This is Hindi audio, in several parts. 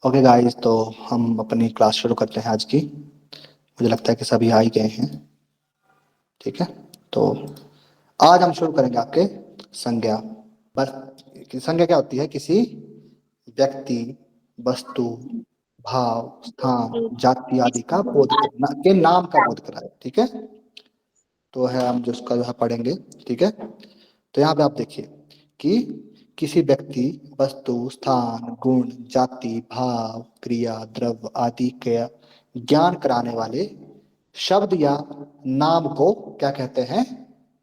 ओके गाइस, तो हम अपनी क्लास शुरू करते हैं आज की। मुझे लगता है कि सभी आ ही गए हैं। ठीक है, तो आज हम शुरू करेंगे आपके संज्ञा। बस संज्ञा क्या होती है? किसी व्यक्ति, वस्तु, भाव, स्थान, जाति आदि का बोध करना, के नाम का बोध कराना। ठीक है, तो है हम जो उसका जो है पढ़ेंगे। ठीक है, तो यहाँ पे आप देखिए कि किसी व्यक्ति, वस्तु, स्थान, गुण, जाति, भाव, क्रिया, द्रव्य आदि के ज्ञान कराने वाले शब्द या नाम को क्या कहते हैं?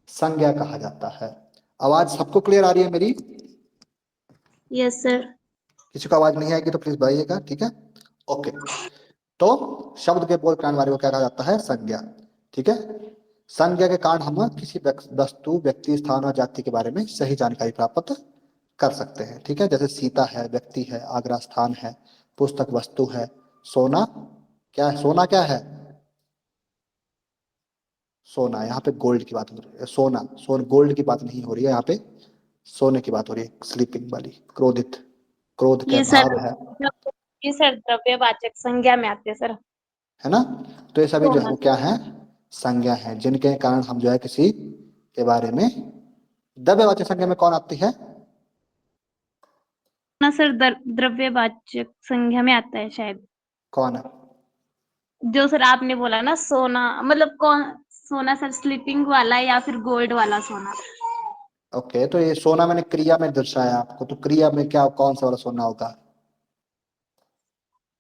संज्ञा कहा जाता है। आवाज सबको क्लियर आ रही है मेरी? Yes sir. किसी को आवाज नहीं आएगी तो प्लीज बताइएगा। ठीक है, ओके। तो शब्द के बोध कराने वाले को क्या कहा जाता है? संज्ञा। ठीक है, संज्ञा के कारण हम किसी वस्तु, व्यक्ति, स्थान और जाति के बारे में सही जानकारी प्राप्त कर सकते हैं। ठीक है, जैसे सीता है व्यक्ति है, आगरा स्थान है, पुस्तक वस्तु है, सोना क्या है? सोना क्या है? सोना। यहाँ पे गोल्ड की बात हो रही है। सोना, गोल्ड की बात नहीं हो रही है यहाँ पे, सोने की बात हो रही है। स्लीपिंग वाली, क्रोधित, क्रोध का ये भाव सर है। ये सर द्रव्यवाचक संज्ञा में आते हैं सर। है ना? तो ये सभी जो है सोना वो क्या है? संज्ञा है, जिनके कारण हम जो है किसी के बारे में। द्रव्यवाचक संज्ञा में कौन आती है? ना सर, द्रव्यवाचक संज्ञा में आता है शायद। कौन है? जो सर आपने बोला ना, सोना मतलब कौन? सोना सर स्लीपिंग वाला या फिर गोल्ड वाला सोना? ओके, तो ये सोना मैंने क्रिया में दर्शाया आपको, तो क्रिया में क्या, कौन सा वाला सोना होगा?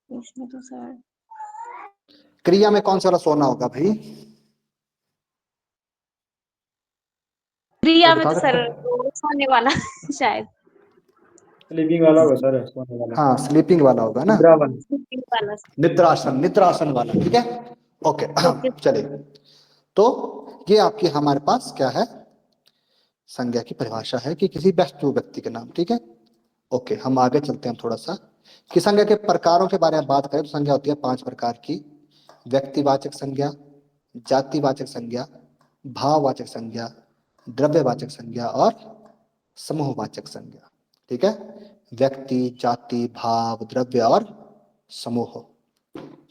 इसमें तो सर क्रिया में कौन सा वाला सोना होगा भाई? कोई क्रिया में बता तो सकता सर है? वो सोने वाला शायद। स्लीपिंग वाला होगा सर, सोने वाला। हाँ, स्लीपिंग वाला होगा ना। निद्रा वाला। स्लीपिंग वाला। निद्रासन, निद्रासन वाला। ठीक है, ओके। ओके। चलिए, तो ये आपकी हमारे पास क्या है? संज्ञा की परिभाषा है कि किसी वस्तु, व्यक्ति के नाम। ठीक है, ओके। हम आगे चलते हैं थोड़ा सा कि संज्ञा के प्रकारों के बारे में बात करें तो संज्ञा होती है 5 प्रकार की। व्यक्तिवाचक संज्ञा, जातिवाचक संज्ञा, भाववाचक संज्ञा, द्रव्यवाचक संज्ञा और समूहवाचक संज्ञा। ठीक है, व्यक्ति, जाति, भाव, द्रव्य और समूह।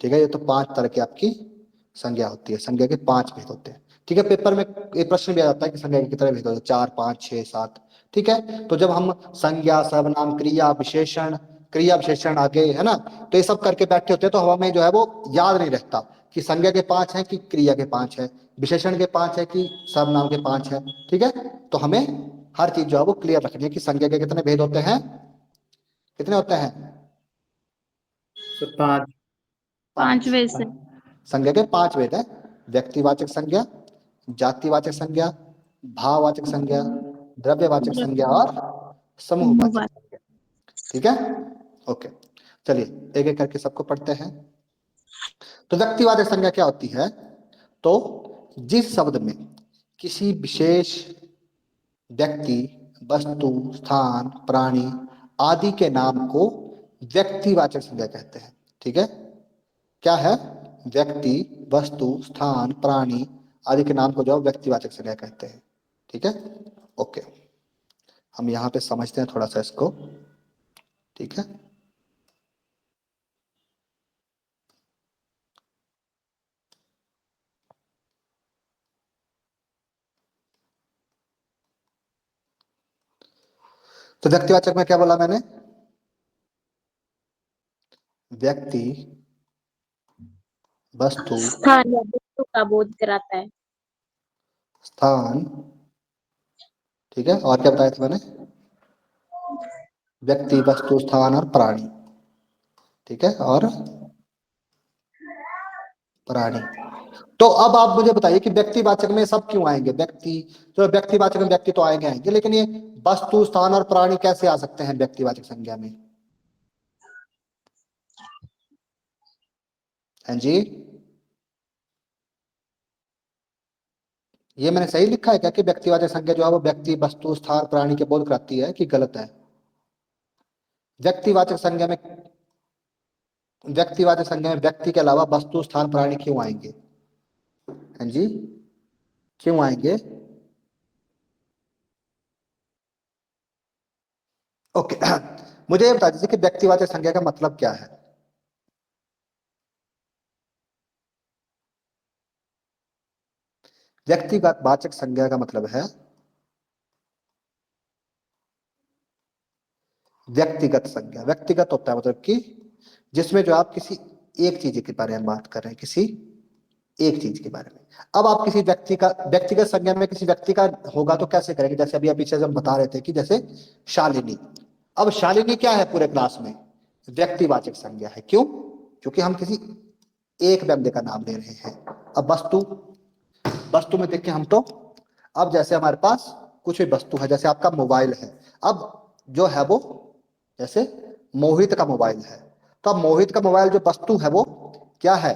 ठीक है, ये तो 5 तरह की आपकी संज्ञा होती है। संज्ञा के 5 भेद होते हैं। ठीक है, पेपर में एक प्रश्न भी आ जाता है कि संज्ञा के कितने भेद होते हैं? 4, 5, 6, 7। ठीक है, तो जब हम संज्ञा, सर्वनाम, क्रिया, विशेषण, क्रिया विशेषण आगे है ना, तो ये सब करके बैठे होते हैं तो हमें जो है वो याद नहीं रहता कि संज्ञा के 5 है कि क्रिया के 5 है, विशेषण के 5 है कि सर्वनाम के 5 है। ठीक है, तो हमें हर चीज जो है वो क्लियर रखनी है कि संज्ञा के कितने भेद होते हैं? कितने होते हैं? सर 5। 5 5। वैसे। संज्ञा के 5 भेद है। व्यक्तिवाचक संज्ञा, जातिवाचक संज्ञा, भाववाचक संज्ञा, द्रव्यवाचक संज्ञा और समूहवाचक संज्ञा। ठीक है, ओके। चलिए एक एक करके सबको पढ़ते हैं। तो व्यक्तिवाचक संज्ञा क्या होती है? तो जिस शब्द में किसी विशेष व्यक्ति, वस्तु, स्थान, प्राणी आदि के नाम को व्यक्तिवाचक संज्ञा कहते हैं। ठीक है, क्या है? व्यक्ति, वस्तु, स्थान, प्राणी आदि के नाम को जो व्यक्तिवाचक संज्ञा कहते हैं। ठीक है, ओके। हम यहाँ पे समझते हैं थोड़ा सा इसको। ठीक है, तो व्यक्तिवाचक में क्या बोला मैंने? व्यक्ति, वस्तु, स्थान या वस्तु का बोध कराता है। स्थान। ठीक है, और क्या बताया था मैंने? व्यक्ति, वस्तु, स्थान और प्राणी। ठीक है, और प्राणी। तो अब आप मुझे बताइए कि व्यक्तिवाचक में सब क्यों आएंगे? व्यक्ति, जो व्यक्तिवाचक में व्यक्ति तो आएंगे आएंगे, लेकिन ये वस्तु, स्थान और प्राणी कैसे आ सकते हैं व्यक्तिवाचक संज्ञा में? हाँ जी, ये मैंने सही लिखा है क्या कि व्यक्तिवाचक संज्ञा जो है वो व्यक्ति, वस्तु, स्थान, प्राणी के बोध कराती है, कि गलत है? व्यक्तिवाचक संज्ञा में, व्यक्तिवाचक संज्ञा में व्यक्ति के अलावा वस्तु, स्थान, प्राणी क्यों आएंगे? हाँ जी, क्यों आएंगे? ओके। मुझे ये बता दीजिए कि व्यक्तिवाचक संज्ञा का मतलब क्या है? व्यक्तिगत वाचक संज्ञा का मतलब है व्यक्तिगत संज्ञा। व्यक्तिगत होता है मतलब कि जिसमें जो आप किसी एक चीज के बारे में बात कर रहे हैं, किसी एक चीज के बारे में। अब आप किसी व्यक्ति का व्यक्तिगत संज्ञा में किसी व्यक्ति का होगा तो कैसे करेंगे? जैसे अभी पीछे से हम बता रहे थे कि जैसे शालिनी। अब शालिनी क्या है पूरे क्लास में? व्यक्तिवाचक संज्ञा है। क्यों? क्योंकि हम किसी एक बंदे का नाम ले रहे हैं। अब वस्तु, वस्तु में देखिए हम तो, अब जैसे हमारे पास कुछ भी वस्तु है, जैसे आपका मोबाइल है। अब जो है वो, जैसे मोहित का मोबाइल है, तो अब मोहित का मोबाइल जो वस्तु है वो क्या है?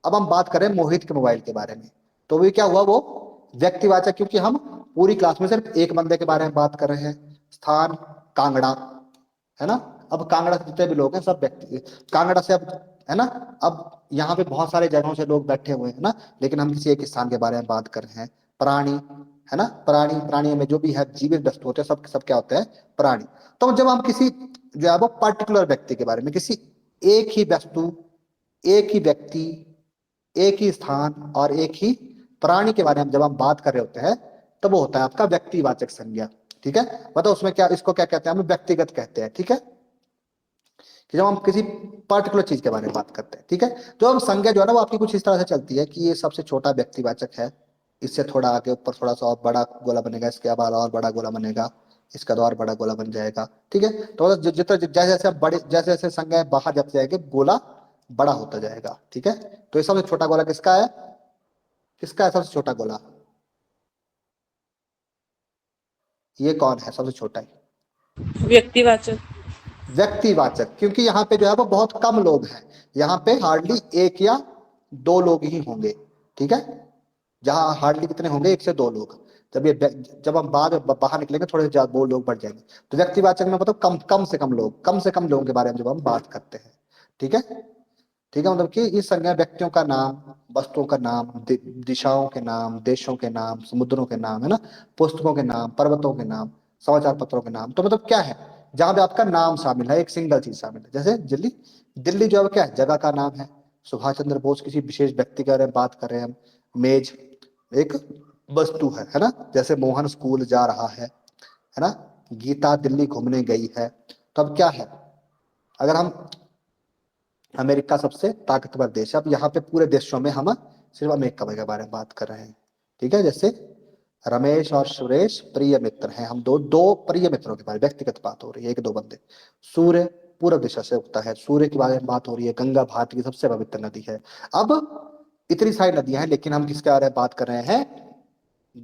अब हम बात करें मोहित के मोबाइल के बारे में, तो भी क्या हुआ? वो व्यक्तिवाचक, क्योंकि हम पूरी क्लास में सिर्फ एक बंदे के बारे में बात कर रहे हैं। स्थान कांगड़ा, है ना? अब कांगड़ा से जितने भी लोग हैं सब व्यक्ति कांगड़ा से, अब है ना, अब यहाँ पे बहुत सारे जगहों से लोग बैठे हुए हैं ना, लेकिन हम किसी एक स्थान के बारे में बात कर रहे हैं। प्राणी, है ना, प्राणी, प्राणी में जो भी है जीवित वस्तु होते हैं सब सब क्या होते हैं? प्राणी। तो जब हम किसी जो है वो पर्टिकुलर व्यक्ति के बारे में, किसी एक ही वस्तु, एक ही व्यक्ति, एक ही स्थान और एक ही प्राणी के बारे में जब हम बात कर रहे होते हैं, तब वो होता है आपका व्यक्तिवाचक संज्ञा। ठीक है, मतलब उसमें क्या, इसको क्या कहते हैं? हम व्यक्तिगत कहते हैं। ठीक है, कि जब हम किसी पर्टिकुलर चीज के बारे में बात करते हैं। ठीक है, तो अब संज्ञा जो है ना वो आपकी कुछ इस तरह से चलती है कि ये सबसे छोटा व्यक्तिवाचक है, इससे थोड़ा आगे ऊपर थोड़ा सा और बड़ा गोला बनेगा, इसके बाद और बड़ा गोला बनेगा, इसका और बड़ा गोला बन जाएगा। ठीक है, तो मतलब जितना जैसे जैसे आप बड़े, जैसे जैसे संज्ञाएं बाहर जाती जाएगी गोला बड़ा होता जाएगा। ठीक है, तो ये सबसे छोटा गोला किसका है? किसका है सबसे छोटा गोला? ये कौन है सबसे छोटा है? व्यक्तिवाचक। व्यक्तिवाचक, क्योंकि यहाँ पे जो है वो बहुत कम लोग हैं। यहाँ पे हार्डली एक या दो लोग ही होंगे। ठीक है, जहाँ हार्डली कितने होंगे? एक से दो लोग। जब ये जब हम बाद में बाहर निकलेंगे थोड़े ज्यादा वो लोग बढ़ जाएंगे। तो व्यक्तिवाचक में मतलब कम कम से कम लोग, कम से कम लोगों के बारे में जब हम बात करते हैं। ठीक है, ठीक है, मतलब कि इस संज्ञा व्यक्तियों का नाम, वस्तुओं का नाम, दिशाओं के नाम, देशों के नाम, समुद्रों के नाम, है ना, पुस्तकों के नाम, पर्वतों के नाम, समाचार पत्रों के नाम। तो मतलब क्या है? जहां पे आपका नाम शामिल है, एक सिंगल चीज शामिल है। जैसे दिल्ली, दिल्ली जो है वो क्या है? जगह का नाम है। सुभाष चंद्र बोस किसी विशेष व्यक्ति के बारे में बात कर रहे हैं हम। मेज एक वस्तु है ना? जैसे मोहन स्कूल जा रहा है ना? गीता दिल्ली घूमने गई है। तो अब क्या है? अगर हम, अमेरिका सबसे ताकतवर देश है, अब यहाँ पे पूरे देशों में हम सिर्फ अमेरिका के बारे में बात कर रहे हैं। ठीक है, जैसे रमेश और सुरेश प्रिय मित्र हैं, हम दो दो प्रिय मित्रों के बारे में व्यक्तिगत बात हो रही है, एक दो बंदे। सूर्य पूर्व दिशा से उगता है, सूर्य के बारे में बात हो रही है। गंगा भारत की सबसे पवित्र नदी है। अब इतनी सारी नदियां हैं, लेकिन हम किसके बारे में बात कर रहे हैं?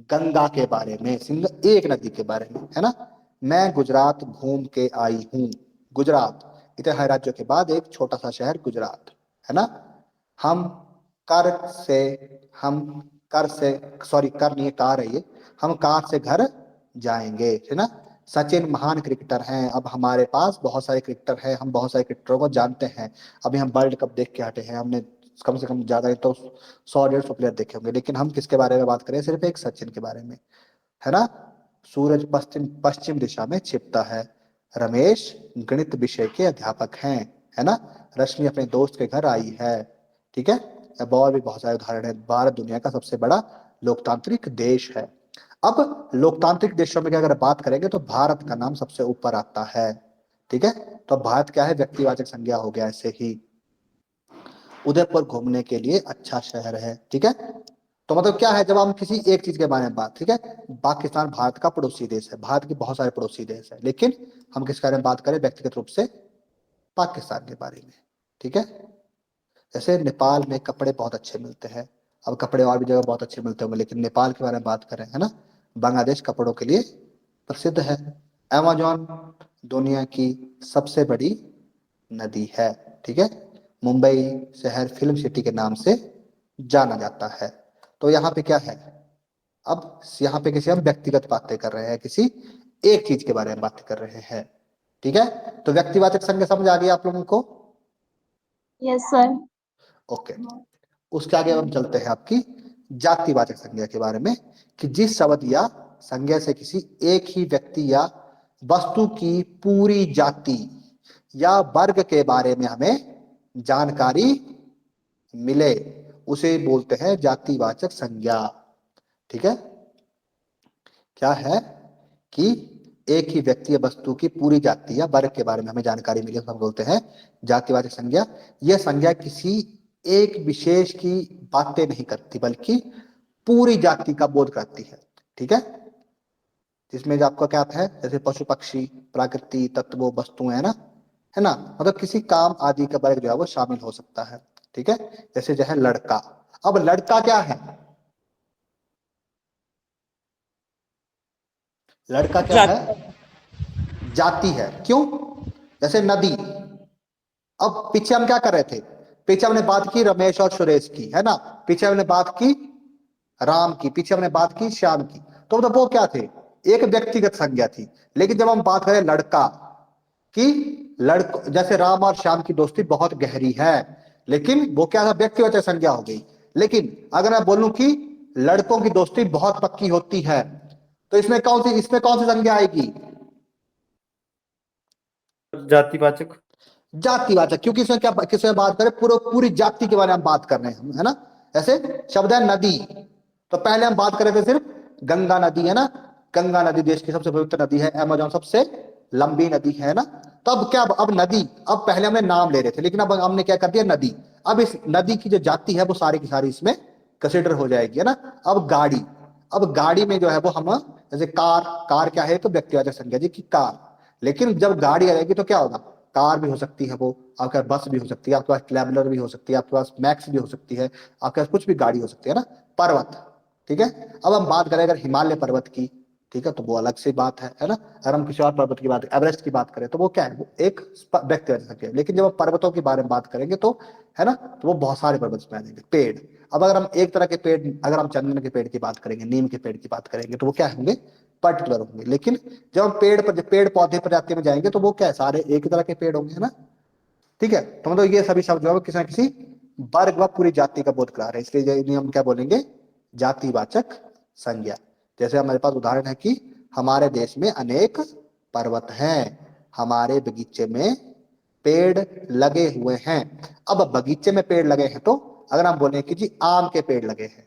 गंगा के बारे में, सिंगल एक नदी के बारे में, है ना? मैं गुजरात घूम के आई हूँ। गुजरात इतने हर राज्यों के बाद एक छोटा सा शहर गुजरात, है ना? हम कर से हम कर से सॉरी कर नहीं है, कार है ये। हम कार से घर जाएंगे, है ना? सचिन महान क्रिकेटर हैं। अब हमारे पास बहुत सारे क्रिकेटर हैं, हम बहुत सारे क्रिकेटरों को जानते हैं। अभी हम वर्ल्ड कप देख के हटे हैं, हमने कम से कम ज्यादा तो 100-150 प्लेयर देखे होंगे, लेकिन हम किसके बारे में बात करें? सिर्फ एक सचिन के बारे में, है ना? सूरज पश्चिम पश्चिम दिशा में छिपता है। रमेश गणित विषय के अध्यापक हैं, है ना? रश्मि अपने दोस्त के घर आई है। ठीक है, अब और भी बहुत सारे उदाहरण है। भारत दुनिया का सबसे बड़ा लोकतांत्रिक देश है। अब लोकतांत्रिक देशों में की अगर बात करेंगे तो भारत का नाम सबसे ऊपर आता है। ठीक है, तो भारत क्या है? व्यक्तिवाचक संज्ञा हो गया ऐसे ही। उदयपुर घूमने के लिए अच्छा शहर है। ठीक है, तो मतलब क्या है? जब हम किसी एक चीज के बारे में बात, ठीक है, पाकिस्तान भारत का पड़ोसी देश है, भारत के बहुत सारे पड़ोसी देश है, लेकिन हम किस बारे में बात करें व्यक्तिगत रूप से? पाकिस्तान के बारे में। ठीक है, जैसे नेपाल में कपड़े बहुत अच्छे मिलते हैं। अब कपड़े और भी जगह बहुत अच्छे मिलते होंगे, लेकिन नेपाल के बारे में बात करें, है ना? बांग्लादेश कपड़ों के लिए प्रसिद्ध है। अमेजोन दुनिया की सबसे बड़ी नदी है। ठीक है, मुंबई शहर फिल्म सिटी के नाम से जाना जाता है। तो यहाँ पे क्या है? अब यहाँ पे किसी हम व्यक्तिगत बातें कर रहे हैं, किसी एक चीज के बारे में बात कर रहे हैं। ठीक है, तो व्यक्तिवाचक संज्ञा समझ आ गई आप लोगों को? Yes sir. ओके, उसके आगे हम चलते हैं आपकी जातिवाचक संज्ञा के बारे में, कि जिस शब्द या संज्ञा से किसी एक ही व्यक्ति या वस्तु की पूरी जाति या वर्ग के बारे में हमें जानकारी मिले, उसे बोलते हैं जातिवाचक संज्ञा। ठीक है, क्या है कि एक ही व्यक्ति या वस्तु की पूरी जाति या वर्ग के बारे में हमें जानकारी मिली, हम बोलते हैं जातिवाचक संज्ञा। यह संज्ञा किसी एक विशेष की बातें नहीं करती बल्कि पूरी जाति का बोध करती है। ठीक है, जिसमें जो आपका क्या है, जैसे पशु पक्षी, प्राकृति, तत्वों, वस्तुएं, है ना, मतलब किसी काम आदि का वर्ग जो है वो शामिल हो सकता है। ठीक है, जैसे जो है लड़का। अब लड़का क्या है, लड़का क्या है, जाति है। क्यों, जैसे नदी। अब पीछे हम क्या कर रहे थे, पीछे हमने बात की रमेश और सुरेश की, है ना, पीछे हमने बात की राम की, पीछे हमने बात की श्याम की। तो मतलब वो क्या थे, एक व्यक्तिगत संज्ञा थी। लेकिन जब हम बात करें लड़का कि लड़क, जैसे राम और श्याम की दोस्ती बहुत गहरी है, लेकिन वो क्या था, व्यक्तिगत संज्ञा हो गई। लेकिन अगर मैं बोलूं कि लड़कों की दोस्ती बहुत पक्की होती है, तो इसमें कौन सी संज्ञा आएगी, जातिवाचक। जातिवाचक, क्योंकि इसमें क्या, किसमें बात करें, पूरी जाति के बारे में बात कर रहे हैं हम, है ना। ऐसे शब्द है नदी, तो पहले हम बात कर रहे थे सिर्फ गंगा नदी, है ना, गंगा नदी देश की सबसे पवित्र नदी है, अमेज़न सबसे लंबी नदी है ना। तो अब क्या, अब नदी, अब पहले हमने नाम ले रहे थे, लेकिन अब हमने क्या कर दिया, नदी। अब इस नदी की जो जाति है वो सारी की सारी इसमें कंसिडर हो जाएगी, है ना। अब गाड़ी, अब गाड़ी में जो है वो हम, जैसे कार, कार क्या है, तो व्यक्तिवाचक संज्ञा जी की कार। लेकिन जब गाड़ी आ जाएगी तो क्या होगा, कार भी हो सकती है, वो आपके पास बस भी हो सकती है, आपके पास ट्रैवलर भी हो सकती है, आपके पास मैक्स भी हो सकती है, आपके पास कुछ भी गाड़ी हो सकती है ना। पर्वत, ठीक है। अब हम बात करें अगर हिमालय पर्वत की, ठीक है, तो वो अलग से बात है ना। अगर हम किसी और पर्वत की बात, एवरेस्ट की बात करें, तो वो क्या है, वो एक व्यक्तिगत संज्ञा है। लेकिन जब हम पर्वतों के बारे में बात करेंगे तो, है ना, तो वो बहुत सारे पर्वत में आ जाएंगे। पेड़, अब अगर हम एक तरह के पेड़, अगर हम चंदन के पेड़ की बात करेंगे, नीम के पेड़ की बात करेंगे, तो वो क्या होंगे, पर्टिकुलर होंगे। लेकिन जब हम पेड़ पौधे प्रजाति में जाएंगे तो वो क्या है, सारे एक ही तरह के पेड़ होंगे, है ना। ठीक है, तो मतलब ये सभी शब्द जो है किसी न किसी वर्ग व पूरी जाति का बोध करा रहे हैं, इसलिए इन्हें हम क्या बोलेंगे, जातिवाचक संज्ञा। जैसे हमारे पास उदाहरण है कि हमारे देश में अनेक पर्वत हैं, हमारे बगीचे में पेड़ लगे हुए हैं। अब बगीचे में पेड़ लगे हैं, तो अगर हम बोले कि जी आम के पेड़ लगे हैं,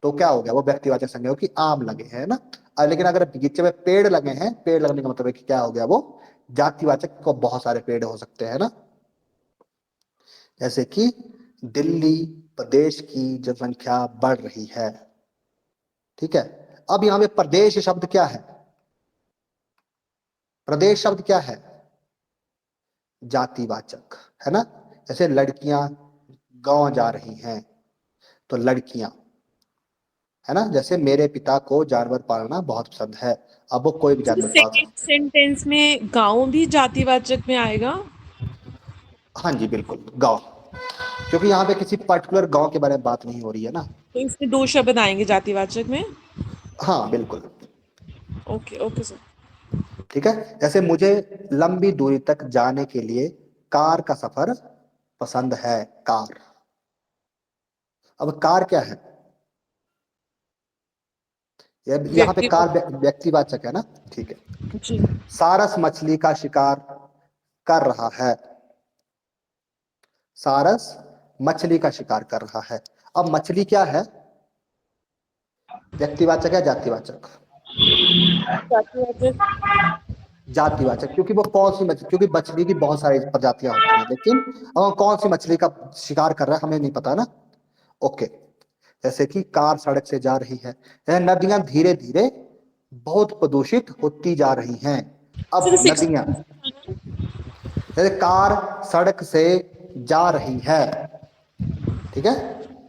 तो क्या हो गया, वो व्यक्तिवाचक संज्ञा हो कि आम लगे हैं ना। लेकिन अगर बगीचे में पेड़ लगे हैं, पेड़ लगने का मतलब है कि क्या हो गया, वो जातिवाचक को बहुत सारे पेड़ हो सकते हैं ना। जैसे कि दिल्ली प्रदेश की जनसंख्या बढ़ रही है, ठीक है। अब यहां पे प्रदेश शब्द क्या है, प्रदेश शब्द क्या है, जातिवाचक, है ना। जैसे लड़कियां गांव जा रही हैं, तो लड़कियां, है ना। जैसे मेरे पिता को जानवर पालना बहुत पसंद है, अब वो कोई भी जानवर पाल सेकंड सकता। सेंटेंस में गांव भी जातिवाचक में आएगा। हाँ जी बिल्कुल, गांव, क्योंकि यहाँ पे किसी पर्टिकुलर गांव के बारे में बात नहीं हो रही है ना। तो इसमें दो शब्द आएंगे जातिवाचक में। हाँ बिल्कुल, ओके ओके सर। ठीक है। जैसे मुझे लंबी दूरी तक जाने के लिए कार का सफर पसंद है, कार। अब कार क्या है, यहाँ पे व्यक्ति। कार व्यक्तिवाचक है ना, ठीक है। जी। सारस मछली का शिकार कर रहा है, सारस मछली का शिकार कर रहा है। अब मछली क्या है, व्यक्तिवाचक है जातिवाचक, जातिवाचक। जातिवाचक, क्योंकि वो कौन सी मछली, क्योंकि मछली की बहुत सारी प्रजातियां होती हैं, लेकिन कौन सी मछली का शिकार कर रहा है हमें नहीं पता ना। ओके, जैसे कि कार सड़क से जा रही है, नदियां धीरे धीरे बहुत प्रदूषित होती जा रही हैं। सर अब नदियां, जैसे कार सड़क से जा रही है, ठीक है,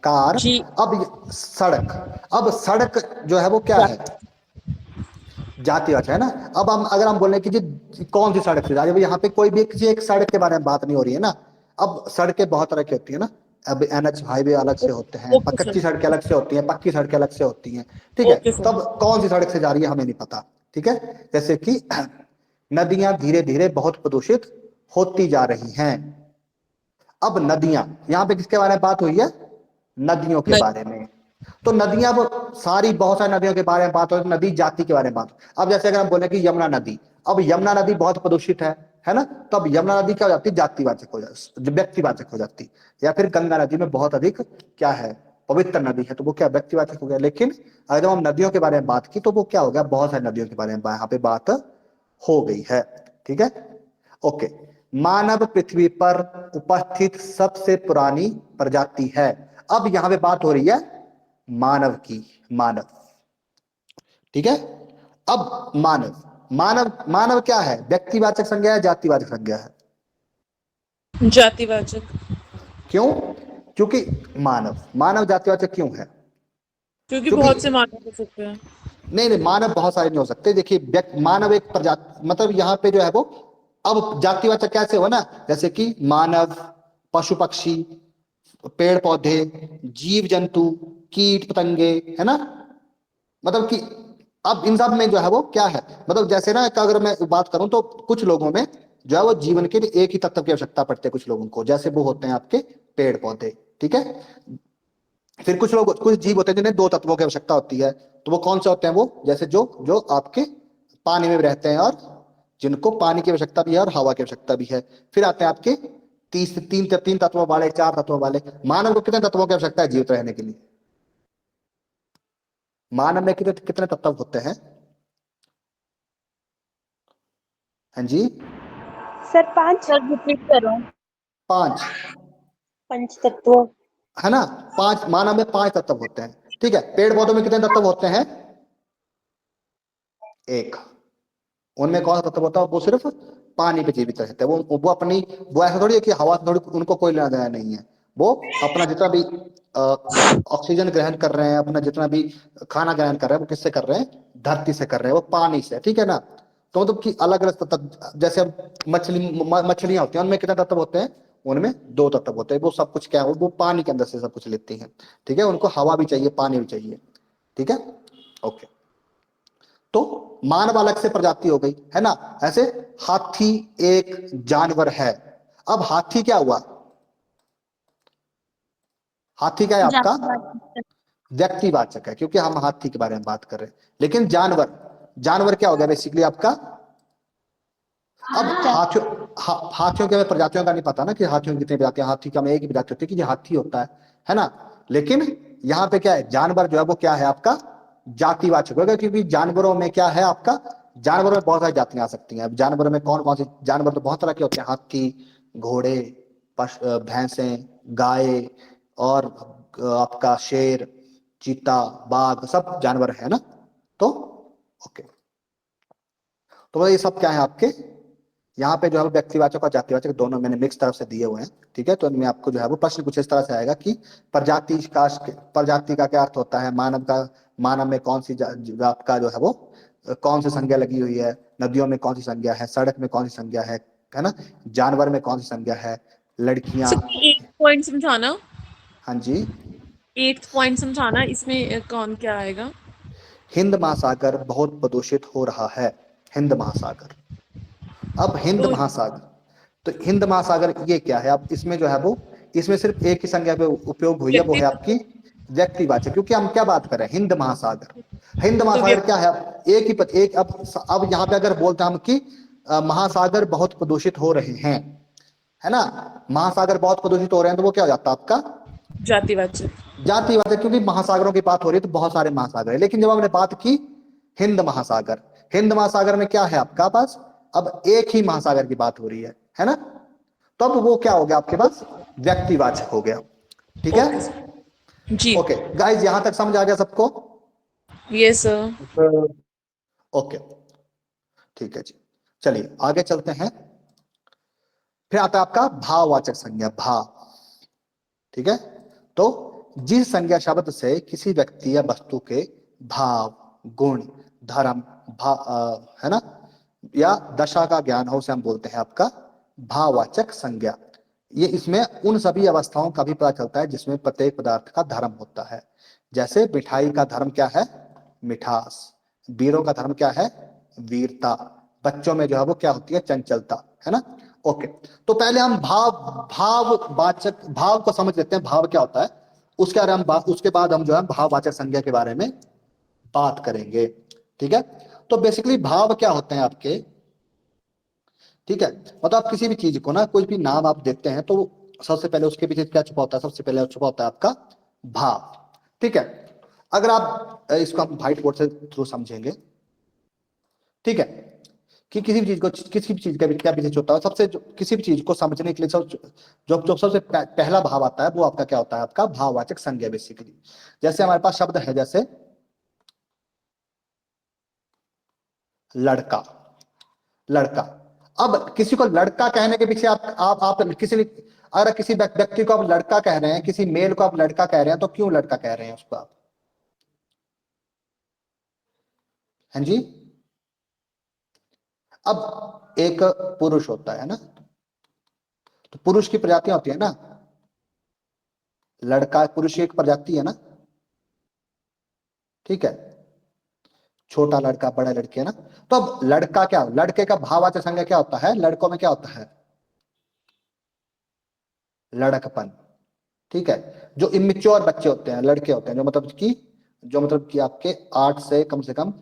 कार। जी। अब सड़क, अब सड़क जो है वो क्या है, जातिवाचक है ना। अब हम अगर हम बोले कि जी कौन सी सड़क से जा रही है, यहाँ पे कोई भी किसी एक सड़क के बारे में बात नहीं हो रही है ना। अब सड़कें बहुत तरह की होती है ना, अब एनएच हाईवे अलग से होते हैं, ओके कच्ची सर। सड़कें अलग से होती हैं, पक्की सड़कें अलग से होती हैं, ठीक है। Okay sir. तब कौन सी सड़क से जा रही है हमें नहीं पता, ठीक है। जैसे कि नदियां धीरे धीरे बहुत प्रदूषित होती जा रही हैं। अब नदियां, यहाँ पे किसके बारे में बात हुई है, नदियों के नहीं। बारे में। तो नदियां अब सारी, बहुत सारी नदियों के बारे में बात हो, नदी जाति के बारे में बात। अब जैसे अगर हम बोले कि यमुना नदी, अब यमुना नदी बहुत प्रदूषित है ना, तो अब यमुना नदी क्या हो जाती, जातिवाचक हो जाती, व्यक्तिवाचक हो जाती। या फिर गंगा नदी में बहुत अधिक क्या है, पवित्र नदी है, तो वो क्या व्यक्तिवाचक हो गया। लेकिन अगर जब हम नदियों के बारे में बात की तो वो क्या हो गया, बहुत सारी नदियों के बारे में यहाँ पे बात हो गई है। ठीक है, ओके। मानव पृथ्वी पर उपस्थित सबसे पुरानी प्रजाति है। अब यहां पे बात हो रही है मानव की, मानव। ठीक है, अब मानव मानव मानव क्या है, व्यक्तिवाचक संज्ञा है, जातिवाचक संज्ञा है? जातिवाचक। क्यों? क्योंकि मानव मानव जातिवाचक क्यों है? क्योंकि क्योंकि बहुत से मानव हो सकते हैं। नहीं नहीं, मानव बहुत सारे नहीं हो सकते। देखिए मानव एक प्रजाति, मतलब यहाँ पे जो है वो, अब जातिवाचक कैसे हो ना, जैसे कि मानव, पशु पक्षी, पेड़ पौधे, जीव जंतु, कीट पतंगे, है ना। मतलब कि अब इन सब में जो है वो क्या है, मतलब जैसे ना अगर मैं बात करूं तो कुछ लोगों में जो है वो जीवन के लिए एक ही तत्व की आवश्यकता पड़ती है कुछ लोगों को, जैसे वो होते हैं आपके पेड़ पौधे। ठीक है, फिर कुछ लोग, कुछ जीव होते हैं जिन्हें दो तत्वों की आवश्यकता होती है, तो वो कौन से होते हैं, वो जैसे जो जो आपके पानी में रहते हैं और जिनको पानी की आवश्यकता भी है और हवा की आवश्यकता भी है। फिर आते हैं आपके तीन तत्वों वाले, चार तत्वों वाले। मानव को कितने तत्वों की आवश्यकता है जीवित रहने के लिए? मानव में कितने कितने तत्व होते हैं? हाँ जी, सर 5 सर रिपीट करो। 5, पंच तत्व। है ना। 5, मानव में 5 तत्व होते हैं। ठीक है, पेड़ पौधों में कितने तत्व होते हैं? 1। उनमें कौन सा तत्व होता है, वो सिर्फ पानी पे जीवित रहते हैं। वो अपनी, वो ऐसा थोड़ी है कि हवा से थोड़ी उनको कोई लेना देना नहीं है। वो अपना जितना भी ऑक्सीजन ग्रहण कर रहे हैं, अपना जितना भी खाना ग्रहण कर रहे हैं, वो किससे कर रहे हैं? धरती से कर रहे हैं, वो पानी से। ठीक है ना। तो मतलब कि अलग अलग तत्व, जैसे अब मछलियां होती हैं, उनमें कितने तत्व होते हैं? उनमें 2 तत्व होते हैं। वो सब कुछ क्या है, वो पानी के अंदर से सब कुछ लेती हैं। ठीक है, उनको हवा भी चाहिए, पानी भी चाहिए। ठीक है, ओके। तो मानव अलग से प्रजाति हो गई, है ना। ऐसे हाथी एक जानवर है। अब हाथी क्या हुआ? हाथी क्या है आपका? जातिवाचक। व्यक्तिवाचक है, क्योंकि हम हाथी के बारे में बात कर रहे हैं। लेकिन जानवर, जानवर क्या हो गया बेसिकली आपका? अब हाथियों के हमें प्रजातियों का नहीं पता ना कि हाथियों की कितनी प्रजातियां। हाथी का हमें एक ही प्रजाति होती है कि ये हाथी होता है ना। लेकिन यहाँ पे क्या है, जानवर जो है वो क्या है आपका? जातिवाचक होगा, क्योंकि जानवरों में क्या है आपका? जानवरों में बहुत सारी जातियां आ सकती हैं। अब जानवरों में कौन कौन सी जानवर, तो बहुत तरह के होते हैं। हाथी, घोड़े, भैंसें, गाय, और आपका शेर, चीता, बाघ, सब जानवर है ना। तो ओके, तो ये सब क्या है आपके, यहाँ पे जो है व्यक्तिवाचक और जातिवाचक दोनों मैंने मिक्स तरफ से दिए हुए हैं। ठीक है, तो इनमें आपको जो है वो प्रश्न कुछ इस तरह से आएगा कि प्रजाति का क्या अर्थ होता है, मानव में कौन सी आपका जो है वो कौन सी संज्ञा लगी हुई है, नदियों में कौन सी संज्ञा है, सड़क में कौन सी संज्ञा है ना, जानवर में कौन सी संज्ञा है, लड़कियां। सर एक पॉइंट समझाना, हाँ जी, 8th पॉइंट समझाना, इसमें कौन क्या आएगा? हिंद महासागर बहुत प्रदूषित हो रहा है। हिंद महासागर, अब हिंद तो महासागर, तो हिंद महासागर ये क्या है? अब इसमें जो है वो, इसमें सिर्फ एक ही संज्ञा पे उपयोग हुई है, वो व्यक्ति, है आपकी व्यक्तिवाचक। क्योंकि हम क्या बात कर रहे हैं, हिंद महासागर। हिंद तो महासागर व्यक्ति, क्या है? एक ही एक, अब यहाँ पे अगर बोलते हैं हम कि महासागर बहुत प्रदूषित हो रहे हैं, है ना, महासागर बहुत प्रदूषित हो रहे हैं, तो वो क्या हो जाता है आपका? जातिवाचक। जातिवाचक, क्योंकि महासागरों की बात हो रही है तो बहुत सारे महासागर है। लेकिन जब हमने बात की हिंद महासागर, हिंद महासागर में क्या है आपका पास? अब एक ही महासागर की बात हो रही है ना। तो अब वो क्या हो गया आपके पास? व्यक्तिवाचक हो गया। ठीक है, ओके सर। जी। ओके गाइज, यहां तक समझ आ गया सबको? Yes sir. सर ओके, ठीक है जी, चलिए आगे चलते हैं। फिर आता है आपका भाववाचक संज्ञा, भाव। ठीक है, तो जिस संज्ञा शब्द से किसी व्यक्ति या वस्तु के भाव, गुण, धर्म, है ना, या दशा का ज्ञान हो, उसे हम बोलते हैं आपका भाववाचक संज्ञा। ये इसमें उन सभी अवस्थाओं का भी पता चलता है जिसमें प्रत्येक पदार्थ का धर्म होता है। जैसे मिठाई का धर्म क्या है? मिठास। वीरों का धर्म क्या है? वीरता। बच्चों में जो है वो क्या होती है? चंचलता, है ना। ओके, तो पहले हम भाववाचक, भाव को समझ लेते हैं, भाव क्या होता है। उसके बाद हम जो है भाववाचक संज्ञा के बारे में बात करेंगे। ठीक है, तो बेसिकली भाव क्या होते हैं आपके? ठीक है, मतलब आप किसी भी चीज को ना, कोई भी नाम आप देते हैं तो सबसे पहले उसके पीछे क्या छुपा होता है? सबसे पहले छुपा होता है आपका भाव, ठीक है। अगर आप इसको हम व्हाइट बोर्ड से थ्रू समझेंगे, ठीक है, कि किसी भी चीज को, किसी भी चीज का क्या विशेष होता है, सबसे किसी भी चीज को समझने के लिए जो जो सबसे पहला भाव आता है वो आपका क्या होता है, आपका भाववाचक संज्ञा बेसिकली। जैसे हमारे पास शब्द है जैसे लड़का, लड़का। अब किसी को लड़का कहने के पीछे आप किसी ने, अगर किसी व्यक्ति को आप लड़का कह रहे हैं, किसी मेल को आप लड़का कह रहे हैं, तो क्यों लड़का कह रहे हैं उसको आप? हाँ जी। अब एक पुरुष होता है ना, तो पुरुष की प्रजातियां होती है ना, लड़का पुरुष की एक प्रजाति है ना, ठीक है, छोटा लड़का बड़ा लड़के है ना। तो अब लड़का क्या, लड़के का भाववाचक संज्ञा क्या होता है, लड़कों में क्या होता है, लड़कपन, ठीक है। जो इमेच्योर बच्चे होते हैं, लड़के होते हैं, जो मतलब कि आपके 8 से कम से कम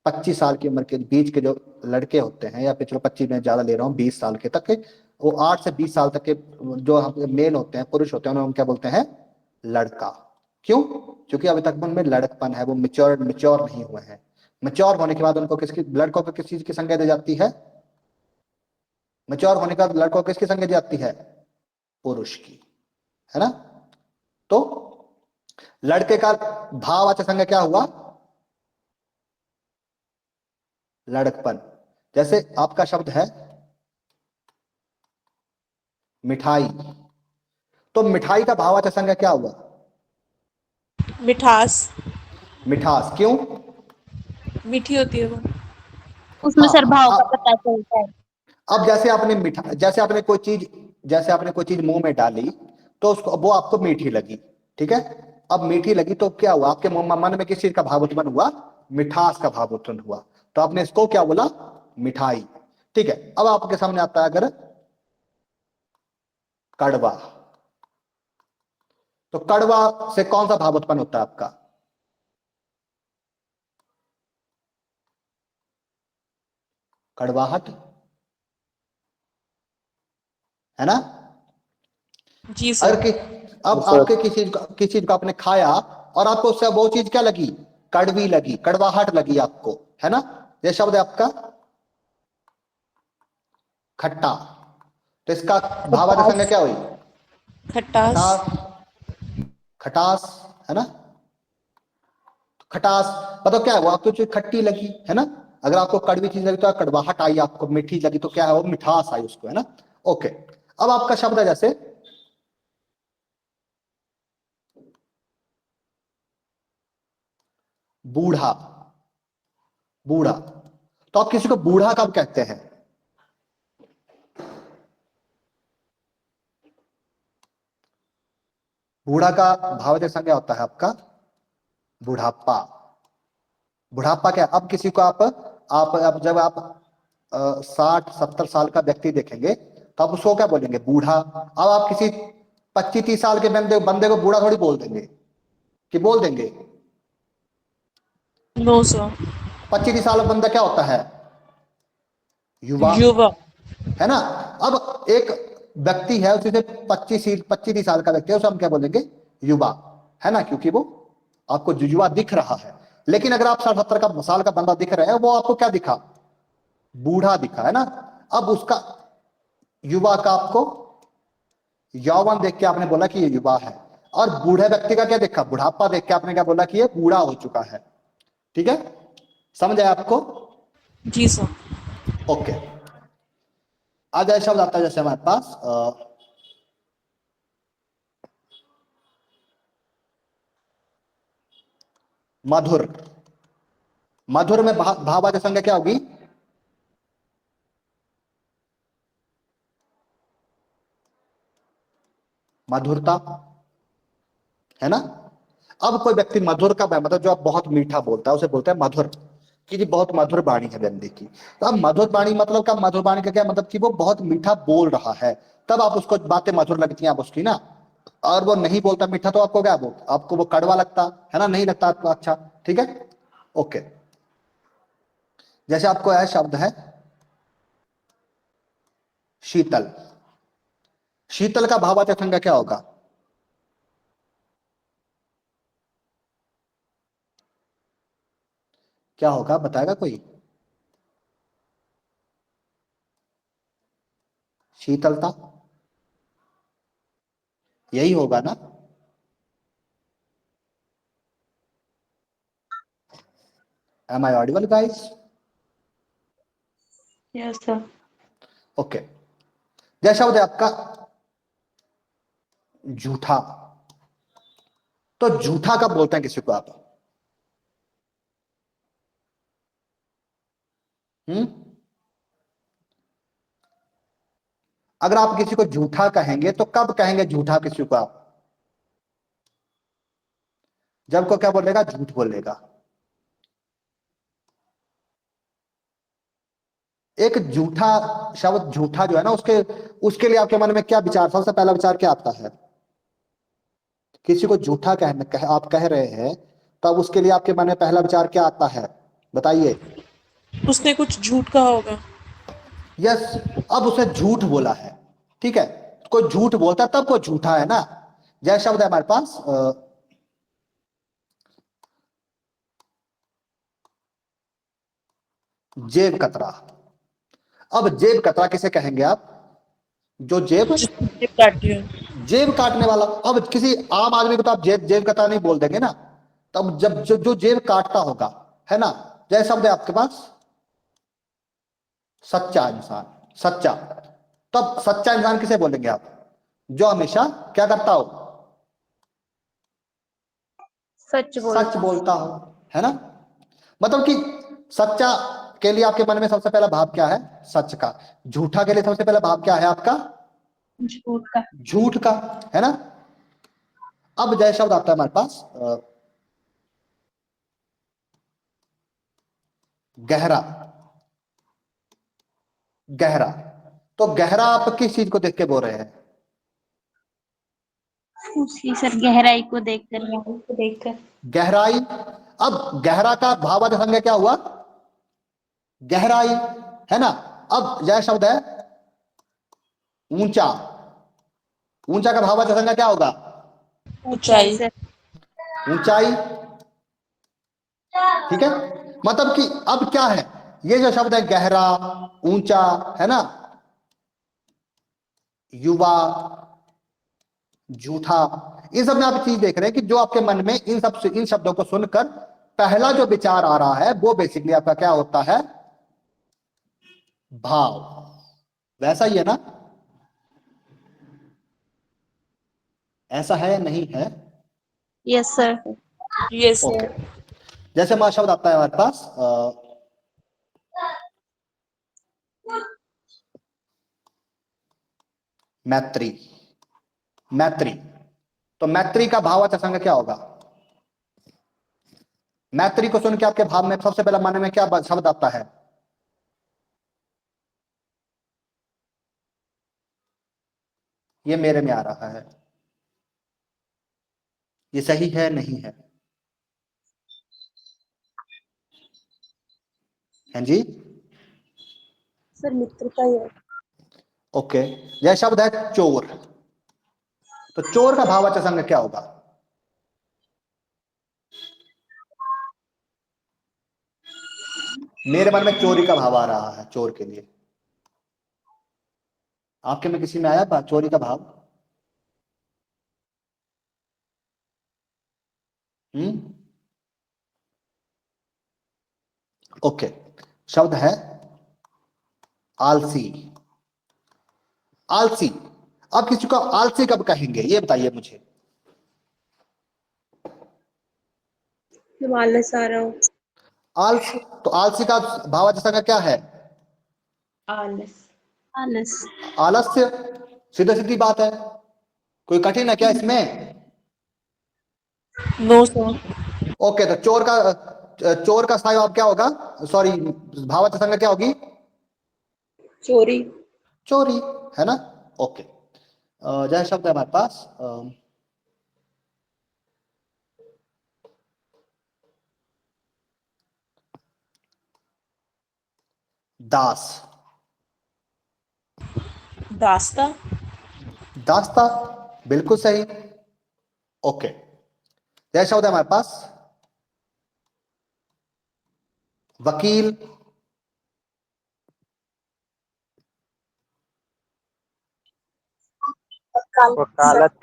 25 साल की उम्र के बीच के जो लड़के होते हैं, या फिर चलो 25 में ज्यादा ले रहा हूँ, 20 साल के तक के, वो 8 से 20 साल तक के जो मेल होते हैं, पुरुष होते हैं, उन्हें हम क्या बोलते हैं, लड़का। क्यों? क्योंकि अभी तक उनमें लड़कपन है, वो मिच्योर नहीं हुए हैं। मैच्योर होने के बाद उनको लड़कों को किस चीज की संज्ञा दी जाती है, मैच्योर होने के बाद लड़कों को किसकी संज्ञा दी जाती है, पुरुष की, है ना। तो लड़के का भाववाचक संज्ञा क्या हुआ, लड़कपन। जैसे आपका शब्द है मिठाई, तो मिठाई का भाववाचक संज्ञा क्या हुआ, मिठास, मिठास। क्यों? मीठी होती है वो। उसमें सर भाव का हाँ, पता चलता है। अब जैसे आपने कोई चीज मुंह में डाली, तो उसको वो आपको मीठी लगी, ठीक है। अब मीठी लगी तो क्या हुआ, आपके मन में किस चीज का भाव उत्पन्न हुआ, मिठास का भाव उत्पन्न हुआ, तो आपने इसको क्या बोला, मिठाई, ठीक है। अब आपके सामने आता है अगर कड़वा, तो कड़वा से कौन सा भाव उत्पन्न होता है आपका, कड़वाहट, है ना। जी अगर सर। कि अब सर। आपके किसी चीज को आपने खाया और आपको उससे वो चीज क्या लगी, कड़वी लगी, कड़वाहट लगी आपको, है ना। ये शब्द है आपका खट्टा, तो इसका भाववाचक संज्ञा क्या हुई, खटास। खटास, खटास, है ना। खटास मतलब क्या है, वो आपको चीज खट्टी लगी, है ना। अगर आपको कड़वी चीज लगी तो कड़वाहट आई, आपको मीठी लगी तो क्या है, वो मिठास आई उसको, है ना। ओके। अब आपका शब्द है जैसे बूढ़ा, बूढ़ा। तो आप किसी को बूढ़ा कब कहते हैं, बूढ़ा का भाववाचक संज्ञा होता है आपका बुढ़ापा। बुढ़ापा क्या, अब किसी को आप अब जब आप 60-70 साल का व्यक्ति देखेंगे, तो आप उसको क्या बोलेंगे, बूढ़ा। अब आप किसी 25-30 साल के बंदे को बूढ़ा थोड़ी बोल देंगे, कि बोल देंगे, नो सर। 25-30 साल का बंदा क्या होता है, युवा, युवा। है ना। अब एक व्यक्ति है, उसी से 25-30 साल का व्यक्ति है, उसे हम क्या बोलेंगे, युवा, है ना, क्योंकि वो आपको युवा दिख रहा है। लेकिन अगर आप 60-70 का साल का बंदा दिख रहे हैं, वो आपको क्या दिखा, बूढ़ा दिखा, है ना। अब उसका युवा का आपको यौवन देख के आपने बोला कि ये युवा है, और बूढ़े व्यक्ति का क्या देखा, बुढ़ापा देख के आपने क्या बोला कि ये बूढ़ा हो चुका है, ठीक है। समझ आया आपको? जी सर। ओके। आज ऐसा शब्द आता है जैसे हमारे पास मधुर। मधुर में भाववाचक संज्ञा क्या होगी, मधुरता, है ना। अब कोई व्यक्ति मधुर का मतलब जो आप बहुत मीठा बोलता है, उसे बोलते हैं मधुर, कि जी बहुत मधुर वाणी है बंदे की। तो अब मधुर वाणी मतलब का, मधुर वाणी का क्या मतलब, कि वो बहुत मीठा बोल रहा है, तब आप उसको बातें मधुर लगती हैं आप उसकी ना। और वो नहीं बोलता मीठा, तो आपको क्या बोलता, आपको वो कड़वा लगता है ना, नहीं लगता आपको अच्छा, ठीक है। ओके। जैसे आपको यह शब्द है शीतल, शीतल का भाववाचक संज्ञा क्या होगा, क्या होगा, बताएगा कोई? शीतलता, यही होगा ना? Am I audible, guys? Yes, sir. Okay. जय शब्द है आपका झूठा। तो झूठा कब बोलते हैं किसी को आप? अगर आप किसी को झूठा कहेंगे तो कब कहेंगे झूठा किसी को आप? जब को क्या बोलेगा, झूठ बोलेगा। एक झूठा शब्द, झूठा जो है ना, उसके लिए आपके मन में क्या विचार, सबसे पहला विचार क्या आता है? किसी को झूठा आप कह रहे हैं, तब उसके लिए आपके मन में पहला विचार क्या आता है, बताइए? उसने कुछ झूठ कहा होगा। यस। अब उसे झूठ बोला है, ठीक है। कोई झूठ बोलता है तब कोई झूठा है ना। जय शब्द है हमारे पास जेब कतरा। अब जेब कतरा किसे कहेंगे आप? जो जेब जिसने काटी हो। जेब काटने वाला। अब किसी आम आदमी को तो आप जेब कतरा नहीं बोल देंगे ना। तब जब जो जेब काटता होगा, है ना। जय शब्द है आपके पास सच्चा इंसान, सच्चा। तब सच्चा इंसान किसे बोलेंगे आप? जो हमेशा क्या करता हो? सच सच बोलता हो, है ना। मतलब कि सच्चा के लिए आपके मन में सबसे पहला भाव क्या है? सच का। झूठा के लिए सबसे पहला भाव क्या है आपका? झूठ का। झूठ का, है ना। अब जय शब्द आता है हमारे पास गहरा। गहरा। तो गहरा आप किस चीज को देख के बोल रहे हैं? उसकी सर गहराई को देखकर गहराई। अब गहरा का भावार्थ संज्ञा क्या हुआ? गहराई, है ना। अब जय शब्द है ऊंचा। ऊंचा का भावार्थ संज्ञा क्या होगा? ऊंचाई। सर। ऊंचाई, ठीक है। मतलब कि अब क्या है, ये जो शब्द है गहरा, ऊंचा, है ना, युवा, झूठा, इन सब में आप चीज देख रहे हैं कि जो आपके मन में इन शब्दों को सुनकर पहला जो विचार आ रहा है वो बेसिकली आपका क्या होता है? भाव। वैसा ही है ना? ऐसा है या नहीं है? Yes sir. यस। ओके। जैसे हमारा शब्द आता है हमारे पास मैत्री। मैत्री। तो मैत्री का भावार्थ संज्ञा क्या होगा? मैत्री को सुन के आपके भाव में सबसे पहला मन में क्या शब्द आता है? ये मेरे में आ रहा है, ये सही है नहीं है? हैं जी? सर मित्रता ही है। ओके। यह शब्द है चोर। तो चोर का भावार्थ संज्ञा क्या होगा? मेरे मन में चोरी का भाव आ रहा है, चोर के लिए। आपके में किसी में आया चोरी का भाव? ओके। शब्द है आलसी। आलसी। अब किसी को आलसी कब कहेंगे ये बताइए मुझे? जब आलस आ रहा हो। आलस। तो आलसी का भावार्थ संज्ञा क्या है? आलस। आलस। आलस्य। सीधी सीधी बात है, कोई कठिन है क्या इसमें? No sir. ओके। तो चोर का स्थायी भाव क्या होगा? सॉरी, भावार्थ संज्ञा क्या होगी? चोरी। चोरी, है ना। ओके। जय शब्द है हमारे पास दास। दास्ता। दास्ता, बिल्कुल सही। ओके। जय शब्द है हमारे पास वकील, वकालत।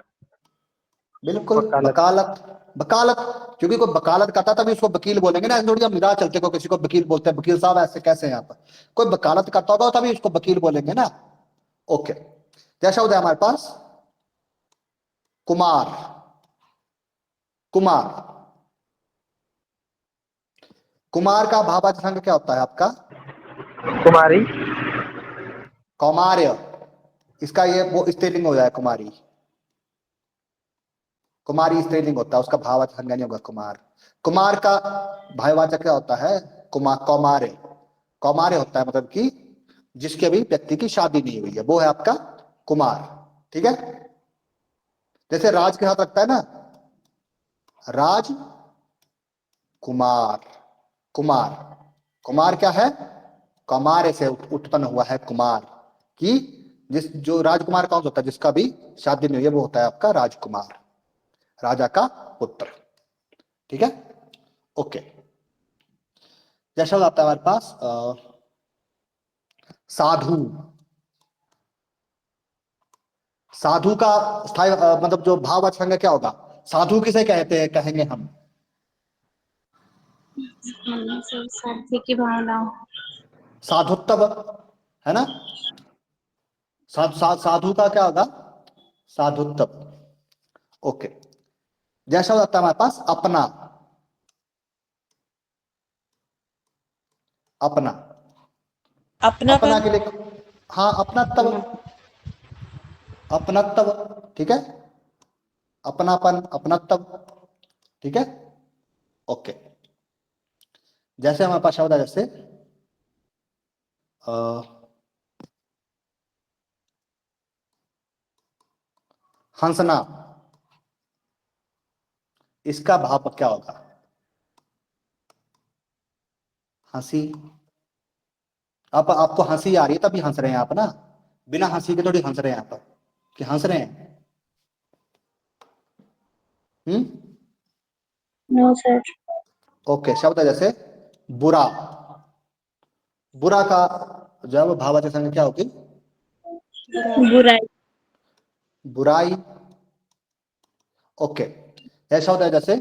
बिल्कुल वकालत। वकालत। वकालत, क्योंकि कोई वकालत करता तभी उसको वकील बोलेंगे ना, ऐसे थोड़ी हम निराश चलते को किसी को वकील बोलते हैं, वकील साहब ऐसे कैसे हैं यहाँ पर, कोई वकालत करता होगा तभी उसको वकील बोलेंगे ना। ओके, जैसा होता है हमारे पास कुमार। कुमार, कुमार का भाववाचक संज्ञा क्या होता है आपका? कुमारी। कौमार्य, इसका ये वो स्त्रीलिंग हो जाए कुमारी। कुमारी स्त्रीलिंग होता है, उसका भाववाचक संज्ञा नहीं होगा कुमार। कुमार का भाववाचक क्या होता है? कौमार्य। कौमार्य होता है मतलब कि जिसके अभी व्यक्ति की शादी नहीं हुई है, वो है आपका कुमार। ठीक है, जैसे राज के साथ रखता है ना, राज कुमार। कुमार, कुमार क्या है? कौमार्य से उत्पन्न हुआ है कुमार, कि जिस जो राजकुमार कौन होता है? जिसका भी शादी नहीं हुई है, वो होता है आपका राजकुमार, राजा का पुत्र। ठीक है, ओके। जैसा आता है हमारे पास साधु। साधु का स्थायी मतलब जो भाववाचक संज्ञा क्या होगा? साधु किसे कहते हैं, कहेंगे हम? सर साथी की भावना। साधुत्व, है ना? साधु का क्या होगा? साधुत्व। ओके, जैसा होता है हमारे पास अपना। अपना, अपना अपनापन। के लिए, हाँ अपनत्व। अपनत्व, ठीक है, अपनापन, अपनत्व। ठीक है, ओके। जैसे हमारे पास शब्द है, जैसे अ, हंसना, इसका भाव क्या होगा? हंसी। आप आपको हंसी आ रही है तभी हंस रहे हैं आप ना, बिना हंसी के थोड़ी हंस रहे हैं आप, कि हंस रहे हैं? No sir. ओके, शब्द है जैसे बुरा। बुरा का जो है वो भाववाचक संज्ञा क्या होगी? बुराई। बुराई। ओके, ऐसा होता है जैसे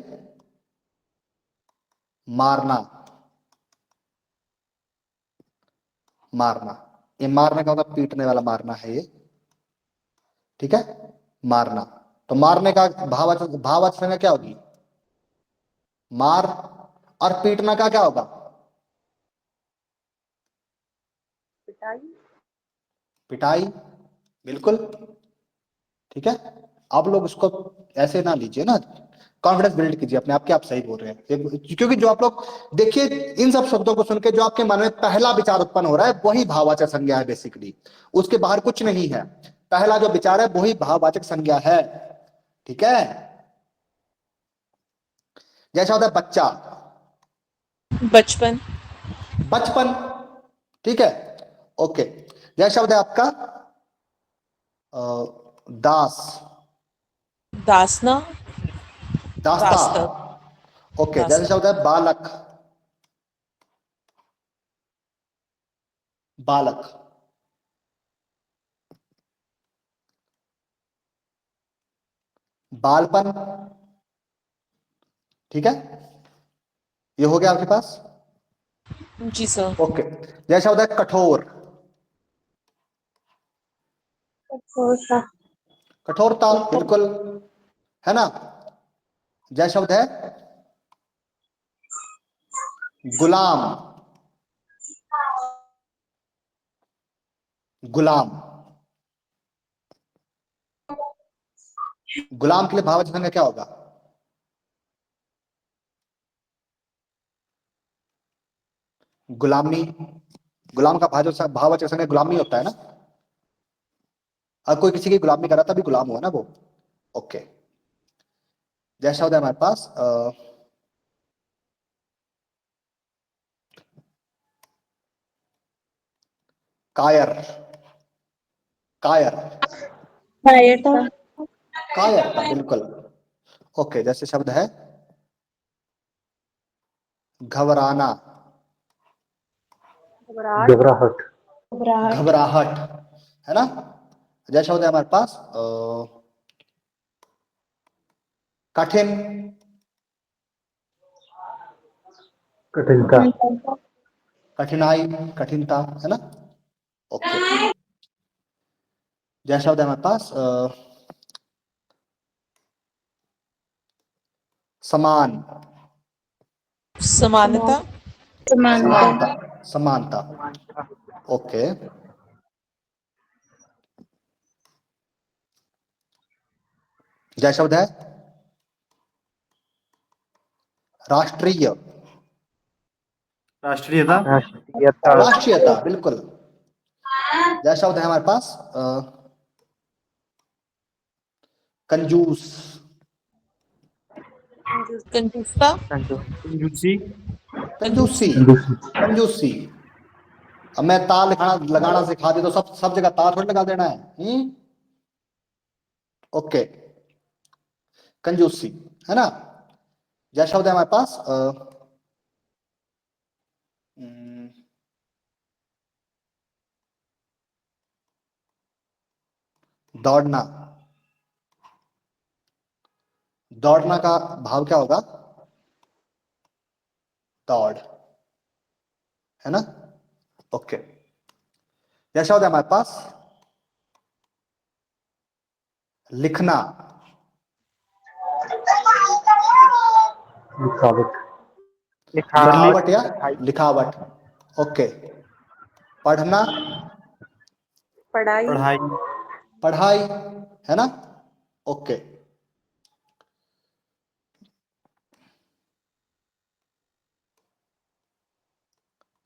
मारना। मारना, ये मारने का मतलब पीटने वाला मारना है ये। ठीक है, मारना। तो मारने का भाववाचक भाववाचक संज्ञा क्या होगी? मार। और पीटना का क्या होगा? पिटाई। पिटाई, बिल्कुल। ठीक है, आप लोग उसको ऐसे ना लीजिए ना, कॉन्फिडेंस बिल्ड कीजिए अपने आप के, आप सही बोल रहे हैं। क्योंकि जो आप लोग देखिए, इन सब शब्दों को सुन के जो आपके मन में पहला विचार उत्पन्न हो रहा है वही भाववाचक संज्ञा है बेसिकली, उसके बाहर कुछ नहीं है। पहला जो विचार है वही भाववाचक संज्ञा है। ठीक है, जैसा होता है बच्चा, बचपन। बचपन। ठीक है, ओके। जैसा शब्द है आपका दास। दासना। दास्ता। दास्ता। ओके, जैसे दास्ता। शब्द है बालक। बालक। बालपन। ठीक है, ये हो गया आपके पास। जी सर। ओके, जैसा होता है कठोर। कठोरता। कठोरता, बिल्कुल, है ना? जय शब्द है गुलाम। गुलाम, गुलाम के लिए भाववाचक संज्ञा क्या होगा? गुलामी। गुलाम का भाववाचक संज्ञा गुलामी होता है ना, अगर कोई किसी की गुलामी करा तभी गुलाम हुआ ना वो। ओके, जय शब्द है हमारे पास कायर। कायर। कायरता। कायरता, बिल्कुल। ओके, जैसे शब्द है घबराना। घबराहट घबराहट, है ना। जय शब्द है हमारे पास कठिन, कठिनता कठिनाई, कठिनता, है ना। ओके। जय शब्द है हमारे पास समान, समानता, समानता, समानता। ओके। जय शब्द है राष्ट्रीय, राष्ट्रीयता, राष्ट्रीयता राष्ट्रीयता, बिल्कुल। जय शब्द है हमारे पास कंजूस, कंजूसता, कंजूसी, कंजूसी, कंजूसी। अब मैं ता लगाना सिखा दी तो सब जगह ता थोड़ी लगा देना है। ओके। कंजूसी, है ना। जय शब्द है हमारे पास दौड़ना, दौड़ना का भाव क्या होगा, दौड़, है ना। ओके। जय शब्द है हमारे पास लिखना, लिखावट लिखावट या लिखावट। ओके। पढ़ना, पढ़ाई, पढ़ाई, है ना। ओके।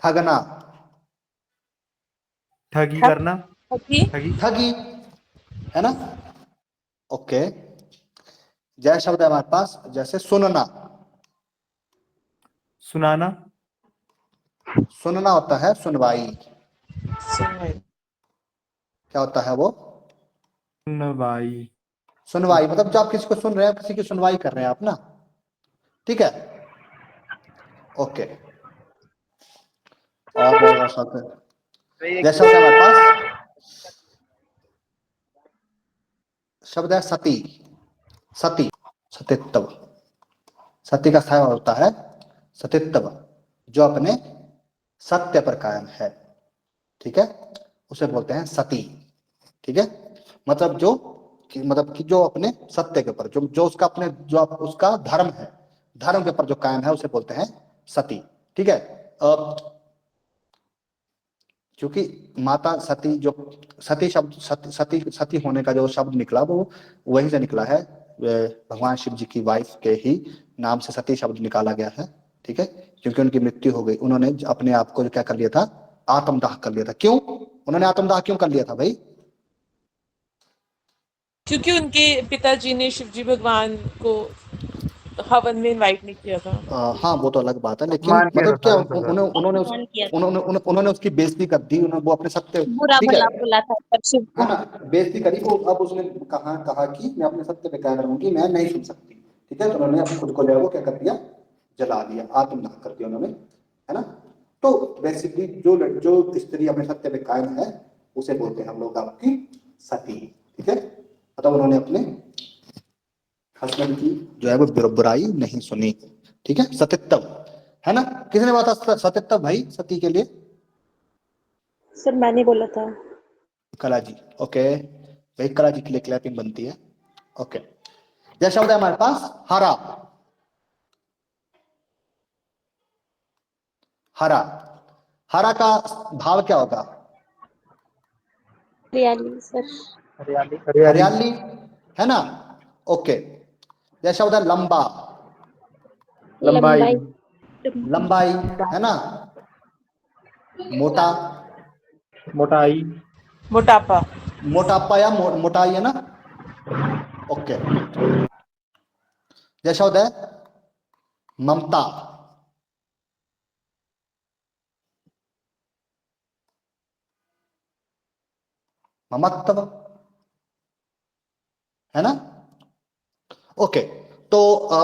ठगना, ठगी करना, ठगी, ठगी, ठगी, है ना। ओके। जय शब्द है हमारे पास जैसे सुनना, सुनाना, सुनना होता है सुनवाई, सुनवाई, क्या होता है वो, सुनवाई, सुनवाई, मतलब जब आप किसी को सुन रहे हैं, किसी की सुनवाई कर रहे हैं आप ना, ठीक है। ओके। और बहुत शब्द है। जैसा होता है हमारे पास शब्द है सती, सती, सतीत्व, सती का स्थायी होता है सतीत्व, जो अपने सत्य पर कायम है, ठीक है, उसे बोलते हैं सती, ठीक है। मतलब जो मतलब कि जो अपने सत्य के ऊपर जो उसका अपने उसका धर्म है, धर्म के ऊपर जो कायम है उसे बोलते हैं सती, ठीक है। क्योंकि माता सती जो सती शब्द सती सती होने का जो शब्द निकला वो वहीं से निकला है, भगवान शिव जी की वाइफ के ही नाम से सती शब्द निकाला गया है, ठीक है। क्योंकि उनकी मृत्यु हो गई, उन्होंने अपने आप को क्या कर लिया था, आत्मदाह कर लिया था। क्यों उन्होंने आत्मदाह क्यों कर लिया था भाई, क्योंकि उनके पिताजी ने शिवजी भगवान को हवन में इनवाइट नहीं किया था। हाँ वो तो अलग बात है, लेकिन अपमान किया मतलब था क्या सर, उन्होंने उन्होंने अपमान किया था, उन्होंने उसकी बेइज्जती कर दी, उन्होंने वो अपने सत्य, बुरा ठीक भला है, बोला था पर शिव है को। ना, बेइज्जती करी वो। अब उसने कहा कि मैं अपने सत्य पे कायम रहूंगी, मैं नहीं सुन सकती, ठीक है। तो उन्होंने अपने खुद को जो है वो क्या कर दिया, जला दिया, आत्मदाह कर दिया उन्होंने, है ना। तो बेसिकली जो स्त्री अपने सत्य पे कायम है उसे बोलते हैं हम लोग आपकी सती, ठीक है। मतलब उन्होंने अपने हस्बैंड की जो है वो बुराई नहीं सुनी, ठीक है, सतीत्व, है ना। किसने बोला था सतीत्व भाई सती के लिए, सर मैंने बोला था। कला जी। ओके भाई, कला जी के लिए क्लैपिंग बनती है। ओके। यह शब्द है हमारे पास हरा, हरा, हरा का भाव क्या होगा, हरियाली सर। हरियाली हरियाली हरियाली, है ना। ओके। यह शब्द है लंबा, लंबाई, लंबाई, है ना। मोटा, मोटाई, मोटापा, मोटापा या मोटाई, है ना। ओके। यह शब्द है ममता, ममत्व, है ना। ओके। तो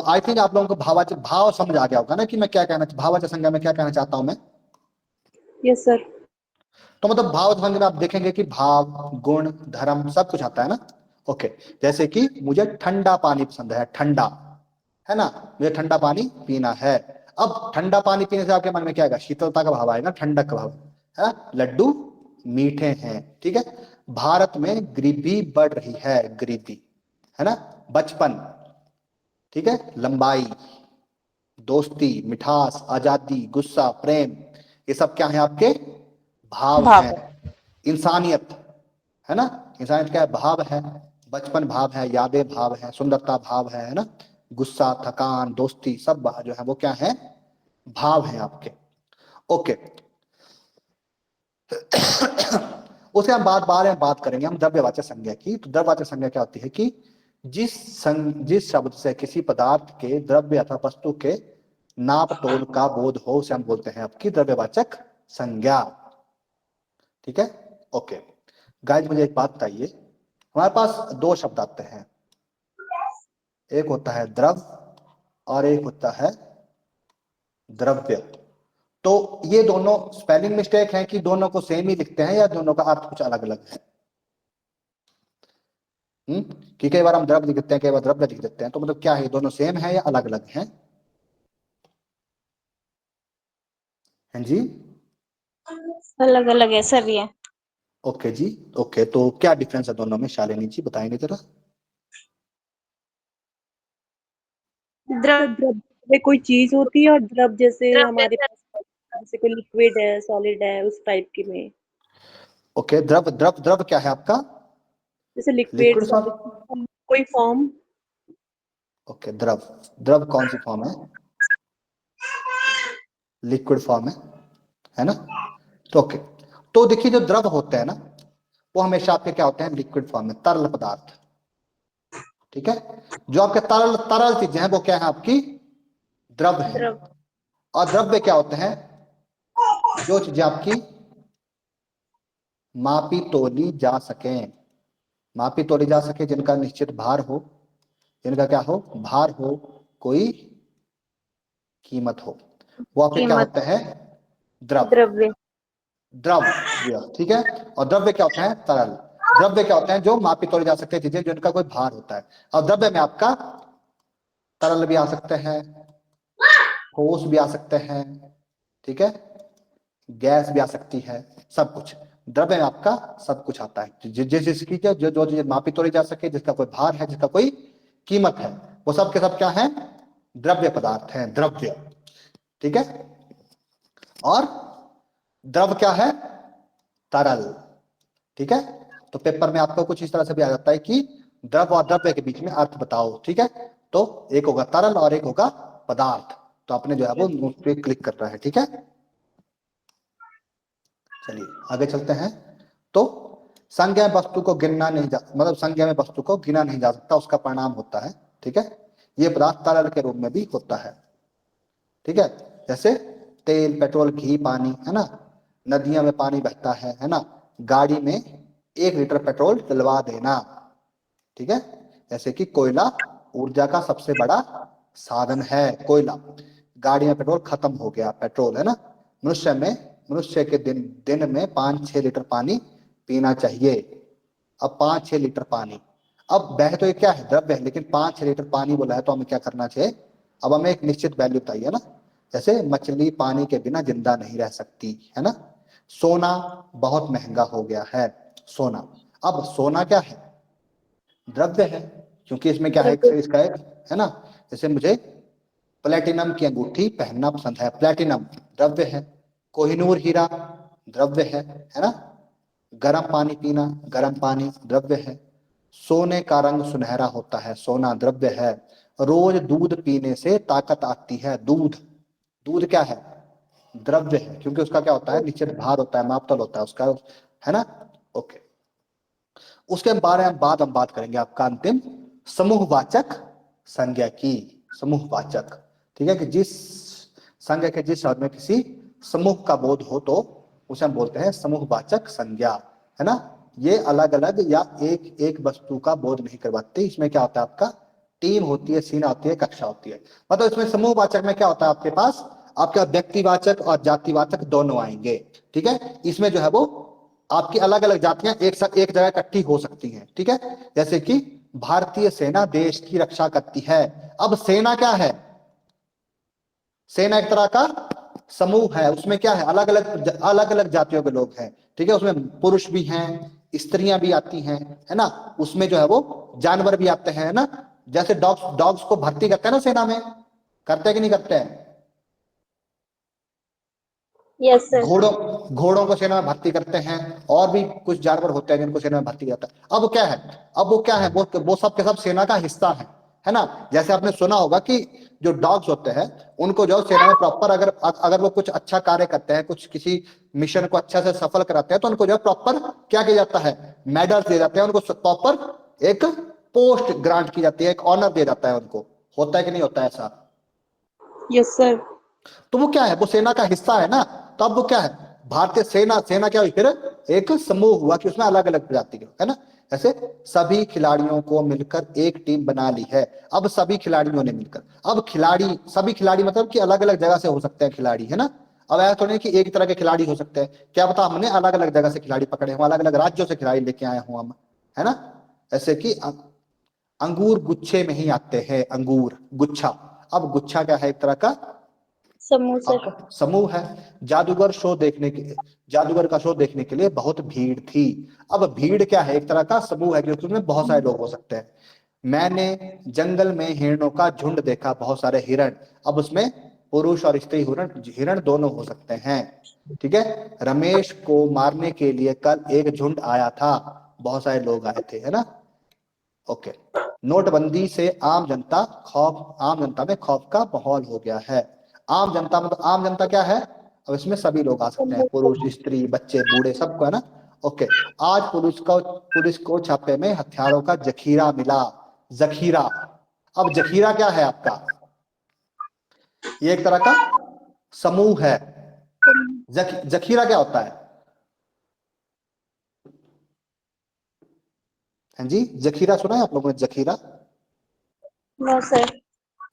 आई थिंक आप लोगों को भाव समझ आ गया होगा ना कि मैं क्या कहना, भाववाचक संज्ञा में क्या कहना चाहता हूं मैं। Yes sir. तो मतलब भाव ध्वंग में आप देखेंगे कि भाव, गुण, धर्म सब कुछ आता है ना। ओके, जैसे कि मुझे ठंडा पानी पसंद है, ठंडा, है ना, मुझे ठंडा पानी पीना है। अब ठंडा पानी पीने से आपके मन में क्या आएगा? शीतलता का भाव आएगा, ठंडक का भाव है। लड्डू मीठे हैं, ठीक है। भारत में गरीबी बढ़ रही है, गरीबी, है ना। बचपन, ठीक है। लंबाई, दोस्ती, मिठास, आजादी, गुस्सा, प्रेम, ये सब क्या है आपके? भाव भाव है। इंसानियत, है ना, इंसानियत क्या है? भाव है। बचपन भाव है, यादें भाव है, सुंदरता भाव है ना। गुस्सा, थकान, दोस्ती सब जो है वो क्या है? भाव है आपके। ओके। उसे हम बार बात करेंगे हम द्रव्यवाचक संज्ञा की। तो द्रव्यवाचक संज्ञा क्या होती है कि जिस शब्द से किसी पदार्थ के, द्रव्य अथवा वस्तु के नाप तोल का बोध हो, उसे हम बोलते हैं आपकी द्रव्यवाचक संज्ञा, ठीक है। ओके गाइस, मुझे एक बात बताइए, हमारे पास दो शब्द आते हैं, एक होता है द्रव और एक होता है द्रव्य। तो ये दोनों स्पेलिंग मिस्टेक है कि दोनों को सेम ही लिखते हैं, या दोनों का अर्थ कुछ अलग अलग है? कि कई बार हम द्रव्य लिख देते हैं, कई बार द्रव्य लिख देते हैं, तो मतलब क्या है, दोनों सेम है या अलग अलग हैं? हैं जी? अलग अलग है सर ये। ओके जी। ओके, तो क्या डिफरेंस है दोनों में, शालिनी जी बताएंगे जरा। द्रव द्रव में कोई चीज होती है और द्रव जैसे द्रव्य हमारे पास, जैसे कोई लिक्विड है, सॉलिड है, उस टाइप की में। ओके, द्रव द्रव द्रव क्या है आपका? जैसे लिक्विड, लिक्विड सॉलिड, फॉर्म। कोई फॉर्म। ओके, द्रव, द्रव कौन सी फॉर्म है? लिक्विड फॉर्म है ना। तो ओके, तो देखिए जो द्रव होते हैं ना, वो हमेशा आपके क्या होते हैं? लिक्विड फॉर्म में, तरल पदार्थ, ठीक है। जो आपके तरल तरल चीजें हैं वो क्या है आपकी? द्रव है। द्रव। और द्रव्य क्या होते हैं? जो चीजें आपकी मापी तोली जा सके, मापी तोली जा सके, जिनका निश्चित भार हो, जिनका क्या हो? भार हो, कोई कीमत हो, वो आपके क्या कीमत होते हैं? द्रव, द्रव्य। द्रव्य, ठीक है। और द्रव्य क्या होता है? तरल। द्रव्य क्या होते हैं? जो मापी तोली जा सकते हैं चीजें, जिनका कोई भार होता है। और द्रव्य में आपका तरल भी आ सकते हैं, ठोस भी आ सकते हैं, ठीक है, गैस भी आ सकती है, सब कुछ द्रव्य में आपका सब कुछ आता है। जिसकी जो जो चीज मापी तोड़ी जा सके, जिसका कोई भार है, जिसका कोई कीमत है, वो सब के सब क्या है? द्रव्य पदार्थ है, द्रव्य, ठीक है। और द्रव क्या है? तरल, ठीक है। तो पेपर में आपको कुछ इस तरह से भी आ जाता है कि द्रव और द्रव्य के बीच में अर्थ बताओ, ठीक है। तो एक होगा तरल और एक होगा पदार्थ। तो आपने जो है वो नोट पे क्लिक करना है, ठीक है। चलिए आगे चलते हैं। तो संज्ञा वस्तु को गिनना नहीं जा, मतलब संज्ञा में वस्तु को गिना नहीं जा सकता, उसका परिणाम होता है, ठीक है। ये पदार्थ तरल के रूप में भी होता है, ठीक है। जैसे तेल, पेट्रोल, घी, पानी, है ना। नदियों में पानी बहता है ना। गाड़ी में 1 लीटर पेट्रोल डलवा देना, ठीक है। जैसे कि कोयला ऊर्जा का सबसे बड़ा साधन है, कोयला। गाड़ी में पेट्रोल खत्म हो गया, पेट्रोल, है ना। मनुष्य के दिन में 5-6 लीटर पानी पीना चाहिए। अब 5-6 लीटर पानी, अब बह तो ये क्या है? द्रव्य है, लेकिन 5-6 लीटर पानी बोला है तो हमें क्या करना चाहिए? अब हमें एक निश्चित वैल्यू बताइए ना। जैसे मछली पानी के बिना जिंदा नहीं रह सकती, है ना। सोना बहुत महंगा हो गया है, सोना। अब सोना क्या है? द्रव्य है, क्योंकि इसमें क्या है? इसका एक, है ना। जैसे मुझे प्लेटिनम की अंगूठी पहनना पसंद है, प्लेटिनम द्रव्य है। कोहिनूर हीरा द्रव्य है ना। गर्म पानी पीना, गर्म पानी द्रव्य है। सोने का रंग सुनहरा होता है, सोना द्रव्य है। रोज दूध पीने से ताकत आती है, दूध, दूध क्या है? द्रव्य है, क्योंकि उसका क्या होता है? निश्चित भार होता है, मापतल होता है उसका, है ना। ओके, उसके बारे में बाद हम बात करेंगे आपका अंतिम समूहवाचक संज्ञा की। समूहवाचक, ठीक है, कि जिस संज्ञा के जिस शब्द में किसी समूह का बोध हो तो उसे हम बोलते हैं समूहवाचक संज्ञा, है ना। ये अलग अलग या एक एक वस्तु का बोध नहीं करवाते। इसमें क्या होता है? आपका टीम होती है, सीना होती है, कक्षा होती है। मतलब इसमें समूहवाचक में क्या होता है? आपके पास आपका व्यक्तिवाचक और जातिवाचक दोनों आएंगे। ठीक है, इसमें जो है वो आपकी अलग अलग जातियां एक जगह इकट्ठी हो सकती हैं। ठीक है, जैसे कि भारतीय सेना देश की रक्षा करती है। अब सेना क्या है? सेना एक तरह का समूह है, उसमें क्या है, अलग अलग जातियों के लोग हैं। ठीक है, उसमें पुरुष भी हैं, स्त्रियां भी आती हैं, है ना, उसमें जो है वो जानवर भी आते हैं, है ना, जैसे डॉग्स को भर्ती करते हैं ना सेना में, करते हैं कि नहीं करते हैं? Yes, sir. घोड़ों को सेना में भर्ती करते हैं, और भी कुछ जानवर होते हैं जिनको सेना में भर्ती करता है। अब क्या है, वो सब के सब सेना का हिस्सा है ना। जैसे आपने सुना होगा कि जो डॉग्स होते हैं उनको जो सेना में प्रॉपर अगर वो कुछ अच्छा कार्य करते हैं, कुछ किसी मिशन को अच्छा से सफल कराते हैं, तो उनको जो है प्रॉपर क्या किया जाता है, मेडल्स दिए जाते हैं, उनको प्रॉपर एक पोस्ट ग्रांट की जाती है, एक ऑनर दिया जाता है उनको। होता है कि नहीं होता है ऐसा? Yes, sir. तो वो क्या है, वो सेना का हिस्सा है ना। तो अब वो क्या है, भारतीय सेना क्या हुई फिर, एक समूह हुआ कि उसमें अलग अलग प्रजाति के, है ना। ऐसे सभी खिलाड़ियों को मिलकर एक टीम बना ली है। अब सभी खिलाड़ियों ने मिलकर, अब सभी खिलाड़ी मतलब कि अलग अलग जगह से हो सकते हैं खिलाड़ी, है ना। अब ऐसा थोड़ी कि एक तरह के खिलाड़ी हो सकते हैं, क्या पता हमने अलग अलग जगह से खिलाड़ी पकड़े हों, अलग अलग राज्यों से खिलाड़ी लेके आए हों हम, है ना। ऐसे कि अंगूर गुच्छे में ही आते हैं, अंगूर गुच्छा। अब गुच्छा क्या है, एक तरह का समूह, sir. आपका समूह है। जादूगर का शो देखने के लिए बहुत भीड़ थी। अब भीड़ क्या है, एक तरह का समूह है क्योंकि उसमें बहुत सारे लोग हो सकते हैं। मैंने जंगल में हिरणों का झुंड देखा, बहुत सारे हिरण। अब उसमें पुरुष और स्त्री हिरण दोनों हो सकते हैं। ठीक है, रमेश को मारने के लिए कल एक झुंड आया था, बहुत सारे लोग आए थे, है ना। ओके, नोटबंदी से आम जनता में खौफ का माहौल हो गया है। आम जनता मतलब आम जनता क्या है, अब इसमें सभी लोग आ सकते हैं, पुरुष स्त्री बच्चे बूढ़े सबको, है ना। ओके, आज पुलिस को छापे में हथियारों का जखीरा मिला। जखीरा, अब जखीरा क्या है आपका, ये एक तरह का समूह है। जखीरा क्या होता है? हाँ जी, जखीरा सुना है आप लोगों ने? जखीरा, No, sir.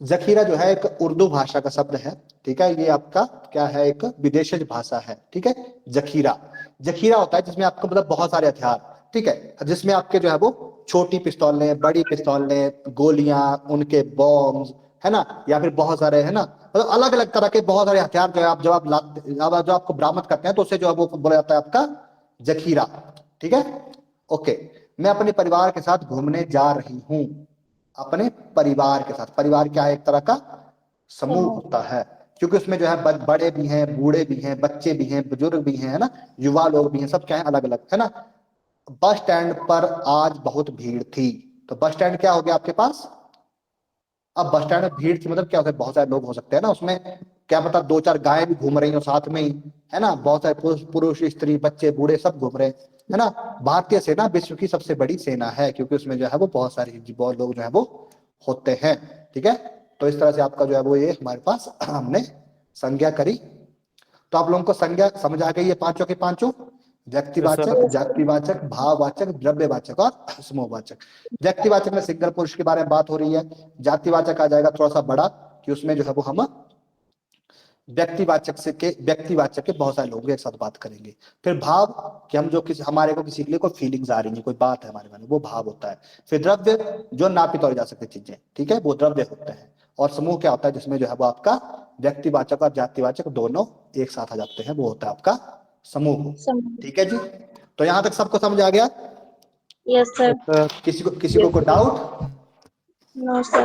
जखीरा जो है एक उर्दू भाषा का शब्द है। ठीक है, ये आपका क्या है, एक विदेशज भाषा है। ठीक है, जखीरा होता है जिसमें आपको मतलब बहुत सारे हथियार, ठीक है, जिसमें आपके जो है वो छोटी पिस्तौलें, बड़ी पिस्तौलें, गोलियां, उनके बॉम्ब्स, है ना, या फिर बहुत सारे, है ना, मतलब अलग अलग तरह के बहुत सारे हथियार जो है आप जो आपको बरामद करते हैं तो उससे जो है वो बोला जाता है आपका जखीरा। ठीक है, ओके। मैं अपने परिवार के साथ घूमने जा रही हूँ। अपने परिवार के साथ, परिवार क्या है, एक तरह का समूह होता है, क्योंकि उसमें जो है बड़े भी हैं, बूढ़े भी हैं, बच्चे भी हैं, बुजुर्ग भी हैं, है ना, युवा लोग भी हैं, सब क्या है, अलग अलग, है ना। बस स्टैंड पर आज बहुत भीड़ थी। तो बस स्टैंड क्या हो गया आपके पास, अब बस स्टैंड में भीड़ थी मतलब क्या होता है, बहुत सारे लोग हो सकते हैं ना उसमें, क्या पता 2-4 गायें भी घूम रही हो साथ में ही, है ना, बहुत सारे पुरुष स्त्री बच्चे बूढ़े सब घूम रहे हैं, है ना। भारतीय सेना विश्व की सबसे बड़ी सेना है क्योंकि उसमें जो है वो बहुत लोग जो है वो होते हैं। ठीक है, तो इस तरह से आपका जो है वो ये हमारे पास हमने संज्ञा करी। तो आप लोगों को संज्ञा समझ आ गई है, पांचों के पांचों, व्यक्तिवाचक, जातिवाचक, भाववाचक, द्रव्यवाचक और समूहवाचक। व्यक्तिवाचक में सिंगल पुरुष के बारे में बात हो रही है। जातिवाचक आ जाएगा थोड़ा सा बड़ा, कि उसमें जो है वो हम व्यक्तिवाचक के बहुत सारे लोगों के एक साथ बात करेंगे। फिर भाव, कि हम जो हमारे को किसी के लिए कोई फीलिंग्स आ रही है, कोई बात है हमारे मन में, वो भाव होता है। फिर द्रव्य, जो नापी तोड़ी जा सकती चीजें, ठीक है, वो द्रव्य होते हैं। और समूह क्या होता है, जिसमें जो है वो आपका व्यक्तिवाचक और जातिवाचक दोनों एक साथ आ जाते हैं, वो होता है आपका समूह। ठीक है जी, तो यहां तक सबको समझ आ गया? Yes, sir. किसी को कोई डाउट? No, sir.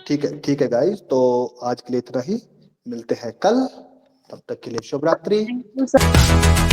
ठीक है गाइस, तो आज के लिए इतना ही, मिलते हैं कल, तब तक के लिए शुभ रात्रि। Thank you, sir.